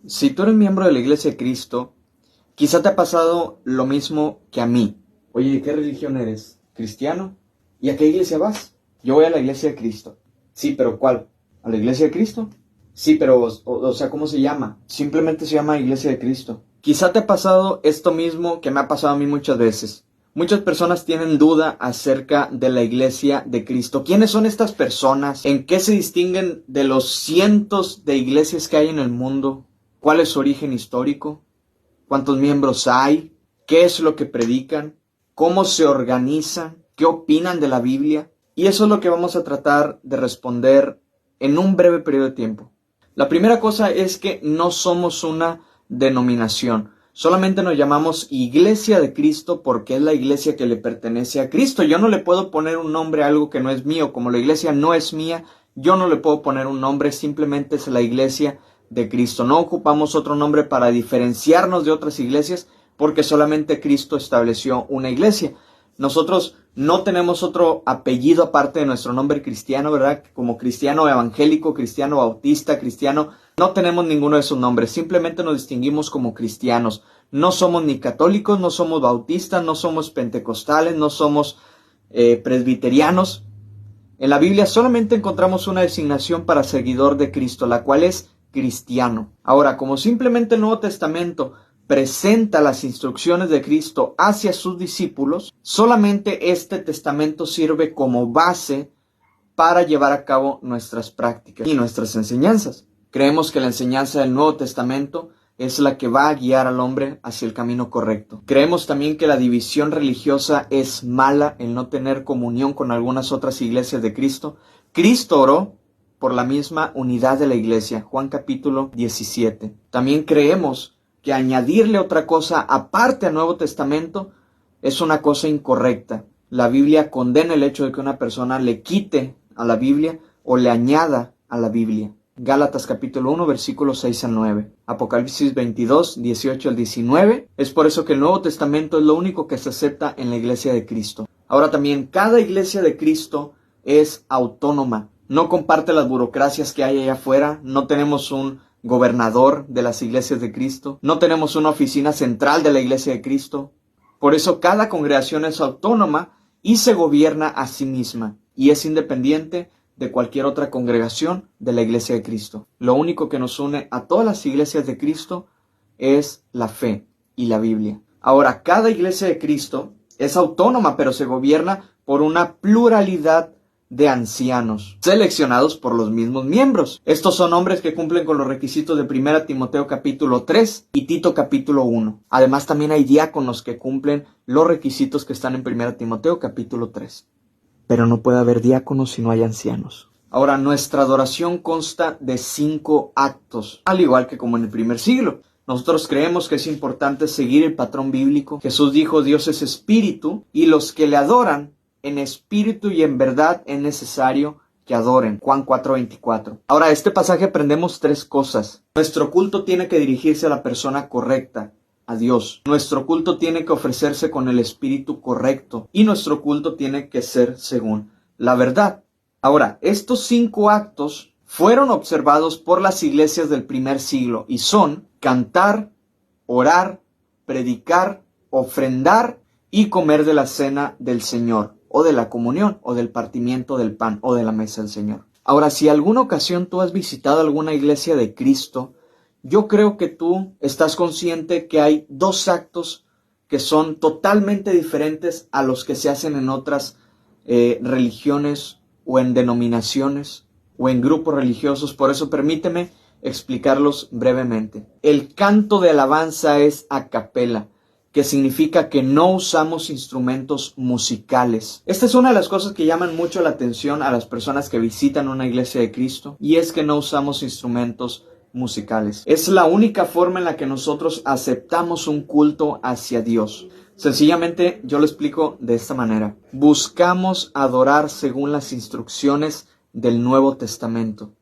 Si tú eres miembro de la Iglesia de Cristo, quizá te ha pasado lo mismo que a mí. Oye, ¿qué religión eres? ¿Cristiano? ¿Y a qué iglesia vas? Yo voy a la Iglesia de Cristo. Sí, pero ¿cuál? ¿A la Iglesia de Cristo? Sí, pero, o sea, ¿cómo se llama? Simplemente se llama Iglesia de Cristo. Quizá te ha pasado esto mismo que me ha pasado a mí muchas veces. Muchas personas tienen duda acerca de la Iglesia de Cristo. ¿Quiénes son estas personas? ¿En qué se distinguen de los cientos de iglesias que hay en el mundo? ¿Cuál es su origen histórico? ¿Cuántos miembros hay? ¿Qué es lo que predican? ¿Cómo se organizan? ¿Qué opinan de la Biblia? Y eso es lo que vamos a tratar de responder en un breve periodo de tiempo. La primera cosa es que no somos una denominación. Solamente nos llamamos Iglesia de Cristo porque es la iglesia que le pertenece a Cristo. Yo no le puedo poner un nombre a algo que no es mío. Como la iglesia no es mía, yo no le puedo poner un nombre. Simplemente es la Iglesia de Cristo. No ocupamos otro nombre para diferenciarnos de otras iglesias porque solamente Cristo estableció una iglesia. Nosotros no tenemos otro apellido aparte de nuestro nombre cristiano, ¿verdad? Como cristiano evangélico, cristiano bautista, cristiano. No tenemos ninguno de esos nombres. Simplemente nos distinguimos como cristianos. No somos ni católicos, no somos bautistas, no somos pentecostales, no somos presbiterianos. En la Biblia solamente encontramos una designación para seguidor de Cristo, la cual es cristiano. Ahora, como simplemente el Nuevo Testamento presenta las instrucciones de Cristo hacia sus discípulos, solamente este testamento sirve como base para llevar a cabo nuestras prácticas y nuestras enseñanzas. Creemos que la enseñanza del Nuevo Testamento es la que va a guiar al hombre hacia el camino correcto. Creemos también que la división religiosa es mala, el no tener comunión con algunas otras iglesias de Cristo. Cristo oró por la misma unidad de la iglesia, Juan capítulo 17. También creemos que añadirle otra cosa aparte al Nuevo Testamento es una cosa incorrecta. La Biblia condena el hecho de que una persona le quite a la Biblia o le añada a la Biblia. Gálatas capítulo 1, versículos 6 al 9. Apocalipsis 22, 18 al 19. Es por eso que el Nuevo Testamento es lo único que se acepta en la iglesia de Cristo. Ahora también, cada iglesia de Cristo es autónoma. No comparte las burocracias que hay allá afuera. No tenemos un gobernador de las iglesias de Cristo. No tenemos una oficina central de la iglesia de Cristo. Por eso cada congregación es autónoma y se gobierna a sí misma. Y es independiente de cualquier otra congregación de la iglesia de Cristo. Lo único que nos une a todas las iglesias de Cristo es la fe y la Biblia. Ahora, cada iglesia de Cristo es autónoma, pero se gobierna por una pluralidad de ancianos, seleccionados por los mismos miembros. Estos son hombres que cumplen con los requisitos de 1 Timoteo capítulo 3 y Tito capítulo 1. Además, también hay diáconos que cumplen los requisitos que están en 1 Timoteo capítulo 3. Pero no puede haber diáconos si no hay ancianos. Ahora, nuestra adoración consta de 5 actos, al igual que como en el primer siglo. Nosotros creemos que es importante seguir el patrón bíblico. Jesús dijo, Dios es espíritu, y los que le adoran en espíritu y en verdad es necesario que adoren. Juan 4:24. Ahora, de este pasaje aprendemos 3 cosas. Nuestro culto tiene que dirigirse a la persona correcta, a Dios. Nuestro culto tiene que ofrecerse con el espíritu correcto y nuestro culto tiene que ser según la verdad. Ahora, estos 5 actos fueron observados por las iglesias del primer siglo y son cantar, orar, predicar, ofrendar y comer de la cena del Señor, o de la comunión, o del partimiento del pan, o de la mesa del Señor. Ahora, si alguna ocasión tú has visitado alguna iglesia de Cristo, yo creo que tú estás consciente que hay 2 actos que son totalmente diferentes a los que se hacen en otras religiones o en denominaciones o en grupos religiosos. Por eso permíteme explicarlos brevemente. El canto de alabanza es a capela, que significa que no usamos instrumentos musicales. Esta es una de las cosas que llaman mucho la atención a las personas que visitan una iglesia de Cristo, y es que no usamos instrumentos musicales. Es la única forma en la que nosotros aceptamos un culto hacia Dios. Sencillamente yo lo explico de esta manera. Buscamos adorar según las instrucciones del Nuevo Testamento.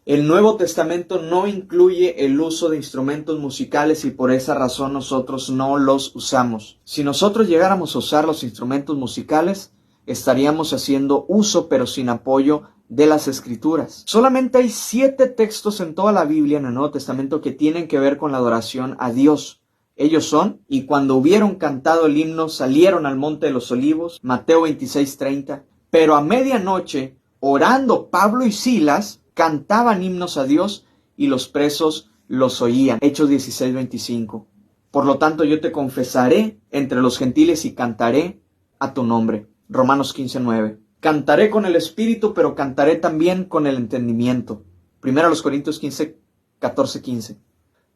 El Nuevo Testamento no incluye el uso de instrumentos musicales y por esa razón nosotros no los usamos. Si nosotros llegáramos a usar los instrumentos musicales, estaríamos haciendo uso pero sin apoyo de las Escrituras. Solamente hay 7 textos en toda la Biblia, en el Nuevo Testamento, que tienen que ver con la adoración a Dios. Ellos son: y cuando hubieron cantado el himno, salieron al monte de los olivos, Mateo 26:30. Pero a medianoche, orando Pablo y Silas, cantaban himnos a Dios y los presos los oían, Hechos 16:25. Por lo tanto, yo te confesaré entre los gentiles y cantaré a tu nombre, Romanos 15:9. Cantaré con el espíritu, pero cantaré también con el entendimiento, 1 Corintios 14:15.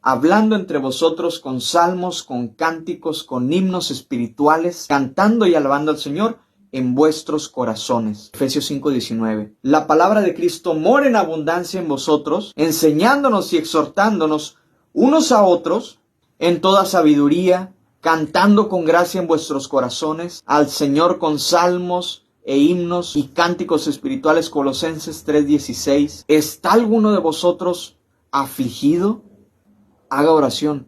Hablando entre vosotros con salmos, con cánticos, con himnos espirituales, cantando y alabando al Señor en vuestros corazones, Efesios 5:19. La palabra de Cristo mora en abundancia en vosotros, enseñándonos y exhortándonos unos a otros en toda sabiduría, cantando con gracia en vuestros corazones al Señor con salmos e himnos y cánticos espirituales, Colosenses 3:16. ¿Está alguno de vosotros afligido? Haga oración.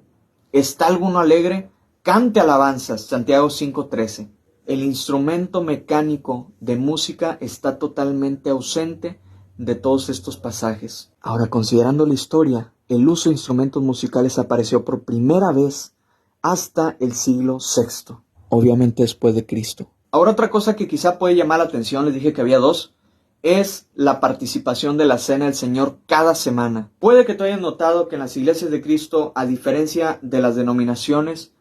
¿Está alguno alegre? Cante alabanzas, Santiago 5:13. El instrumento mecánico de música está totalmente ausente de todos estos pasajes. Ahora, considerando la historia, el uso de instrumentos musicales apareció por primera vez hasta el siglo VI, obviamente después de Cristo. Ahora, otra cosa que quizá puede llamar la atención, les dije que había 2, es la participación de la Cena del Señor cada semana. Puede que tú hayas notado que en las iglesias de Cristo, a diferencia de las denominaciones,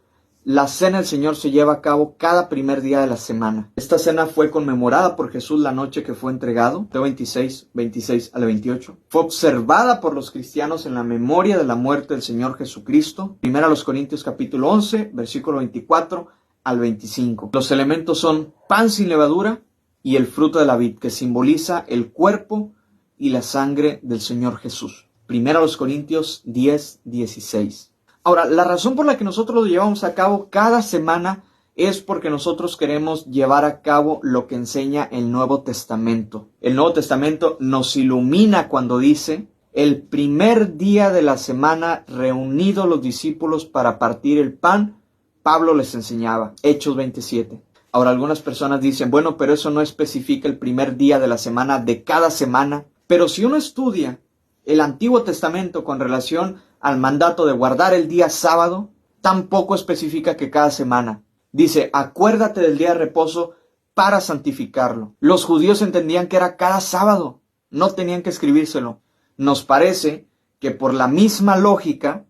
la Cena del Señor se lleva a cabo cada primer día de la semana. Esta cena fue conmemorada por Jesús la noche que fue entregado, Mateo 26 al 28. Fue observada por los cristianos en la memoria de la muerte del Señor Jesucristo. 1 Corintios capítulo 11, versículo 24 al 25. Los elementos son pan sin levadura y el fruto de la vid, que simboliza el cuerpo y la sangre del Señor Jesús. 1 Corintios 10, 16. Ahora, la razón por la que nosotros lo llevamos a cabo cada semana es porque nosotros queremos llevar a cabo lo que enseña el Nuevo Testamento. El Nuevo Testamento nos ilumina cuando dice: el primer día de la semana, reunidos los discípulos para partir el pan, Pablo les enseñaba, Hechos 27. Ahora, algunas personas dicen: bueno, pero eso no especifica el primer día de la semana de cada semana. Pero si uno estudia el Antiguo Testamento con relación al mandato de guardar el día sábado, tampoco especifica que cada semana. Dice: acuérdate del día de reposo para santificarlo. Los judíos entendían que era cada sábado, no tenían que escribírselo. Nos parece que por la misma lógica,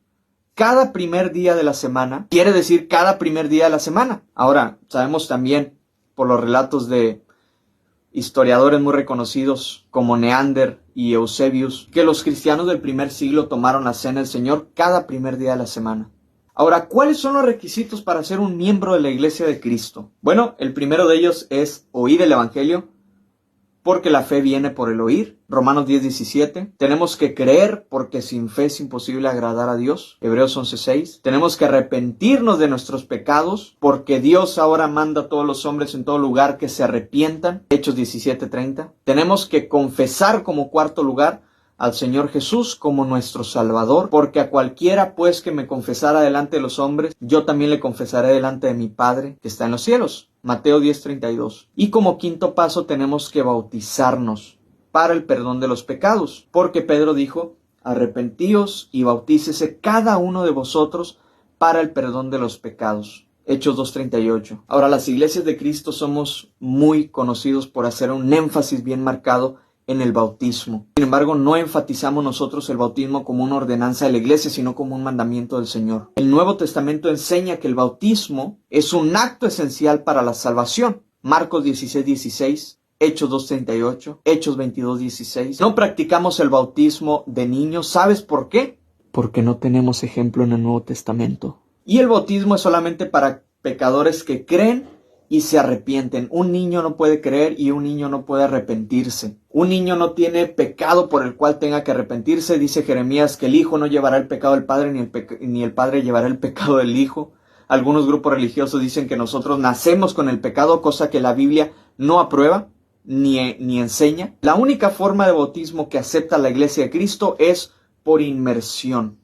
cada primer día de la semana quiere decir cada primer día de la semana. Ahora, sabemos también por los relatos de historiadores muy reconocidos como Neander y Eusebius, que los cristianos del primer siglo tomaron la cena del Señor cada primer día de la semana. Ahora, ¿cuáles son los requisitos para ser un miembro de la Iglesia de Cristo? Bueno, el primero de ellos es oír el Evangelio, porque la fe viene por el oír, Romanos 10:17. Tenemos que creer, porque sin fe es imposible agradar a Dios, Hebreos 11:6. Tenemos que arrepentirnos de nuestros pecados, porque Dios ahora manda a todos los hombres en todo lugar que se arrepientan, Hechos 17:30. Tenemos que confesar, como cuarto lugar, al Señor Jesús como nuestro Salvador, porque a cualquiera pues que me confesara delante de los hombres, yo también le confesaré delante de mi Padre que está en los cielos, Mateo 10:32. Y como quinto paso tenemos que bautizarnos para el perdón de los pecados, porque Pedro dijo: arrepentíos y bautícese cada uno de vosotros para el perdón de los pecados, Hechos 2:38. Ahora, las iglesias de Cristo somos muy conocidos por hacer un énfasis bien marcado en el bautismo. Sin embargo, no enfatizamos nosotros el bautismo como una ordenanza de la iglesia, sino como un mandamiento del Señor. El Nuevo Testamento enseña que el bautismo es un acto esencial para la salvación. Marcos 16:16, Hechos 2:38, Hechos 22:16. No practicamos el bautismo de niños. ¿Sabes por qué? Porque no tenemos ejemplo en el Nuevo Testamento. Y el bautismo es solamente para pecadores que creen y se arrepienten. Un niño no puede creer y un niño no puede arrepentirse. Un niño no tiene pecado por el cual tenga que arrepentirse. Dice Jeremías que el hijo no llevará el pecado del padre, ni el padre llevará el pecado del hijo. Algunos grupos religiosos dicen que nosotros nacemos con el pecado, cosa que la Biblia no aprueba ni enseña. La única forma de bautismo que acepta la Iglesia de Cristo es por inmersión.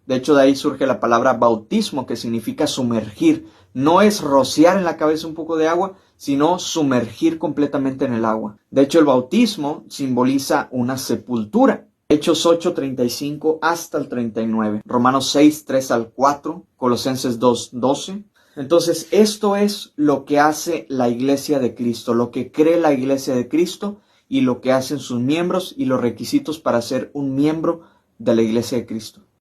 De hecho, de ahí surge la palabra bautismo, que significa sumergir. No es rociar en la cabeza un poco de agua, sino sumergir completamente en el agua. De hecho, el bautismo simboliza una sepultura. Hechos 8:35 hasta el 39, Romanos 6:3 al 4, Colosenses 2:12. Entonces, esto es lo que hace la Iglesia de Cristo, lo que cree la Iglesia de Cristo y lo que hacen sus miembros y los requisitos para ser un miembro de la Iglesia de Cristo.